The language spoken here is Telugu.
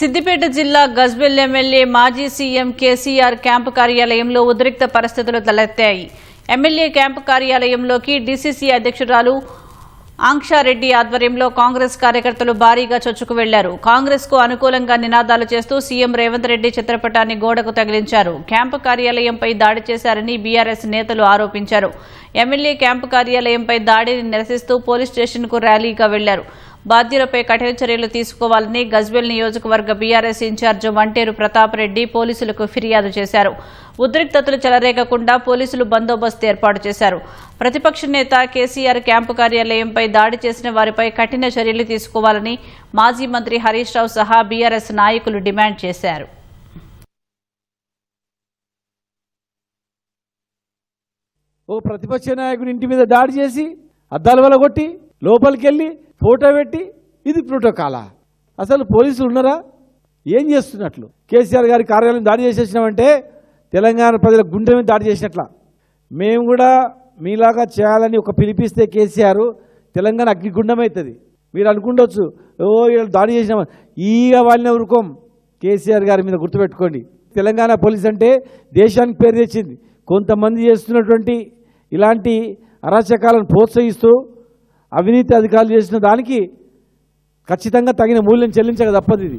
సిద్దిపేట జిల్లా గజ్వేల్ ఎమ్మెల్యే మాజీ సీఎం కేసీఆర్ క్యాంపు కార్యాలయంలో ఉద్రిక్త పరిస్థితులు తలెత్తాయి. ఎమ్మెల్యే క్యాంపు కార్యాలయంలోకి డీసీసీ అధ్యక్షురాలు ఆంక్షారెడ్డి ఆధ్వర్యంలో కాంగ్రెస్ కార్యకర్తలు భారీగా చొచ్చుకు వెళ్లారు. కాంగ్రెస్ కు అనుకూలంగా నినాదాలు చేస్తూ సీఎం రేవంత్ రెడ్డి చిత్రపటాన్ని గోడకు తగిలించారు. క్యాంపు కార్యాలయంపై దాడి చేశారని బీఆర్ఎస్ నేతలు ఆరోపించారు. ఎమ్మెల్యే క్యాంపు కార్యాలయంపై దాడిని నిరసిస్తూ పోలీస్ స్టేషన్కు ర్యాలీగా వెళ్లారు. బాధ్యులపై కఠిన చర్యలు తీసుకోవాలని గజ్వేల్ నియోజకవర్గ బీఆర్ఎస్ ఇన్ఛార్జ్ వంటేరు ప్రతాప్ రెడ్డి పోలీసులకు ఫిర్యాదు చేశారు. ఉద్రిక్తతలు చెలరేగకుండా పోలీసులు బందోబస్తు ఏర్పాటు చేశారు. ప్రతిపక్ష నేత కేసీఆర్ క్యాంపు కార్యాలయంపై దాడి చేసిన వారిపై కఠిన చర్యలు తీసుకోవాలని మాజీ మంత్రి హరీష్ రావు సహా బీఆర్ఎస్ నాయకులు డిమాండ్ చేశారు. ఓ ప్రతిపక్ష నాయకుడి ఇంటి మీద దాడి చేసి అద్దాల వల్ల కొట్టి లోపలికెళ్ళి ఫోటో పెట్టి ఇది ప్రోటోకాలా? అసలు పోలీసులు ఉన్నారా? ఏం చేస్తున్నట్లు? కేసీఆర్ గారి కార్యాలయం దాడి చేసేసినామంటే తెలంగాణ ప్రజల గుండె మీద దాడి చేసినట్ల. మేము కూడా మీలాగా చేయాలని ఒక పిలిపిస్తే కేసీఆర్ తెలంగాణ అగ్నిగుండం అవుతుంది. మీరు అనుకుండొచ్చు ఓ దాడి చేసినామా, ఈగ వాళ్ళని ఊరుకోం. కేసీఆర్ గారి మీద గుర్తుపెట్టుకోండి, తెలంగాణ పోలీస్ అంటే దేశానికి పేరు తెచ్చింది. కొంతమంది చేస్తున్నటువంటి ఇలాంటి అరాచకాలను ప్రోత్సహిస్తూ అవినీతి అధికారులు చేసిన దానికి ఖచ్చితంగా తగిన మూల్యం చెల్లించక తప్పదు. ఇది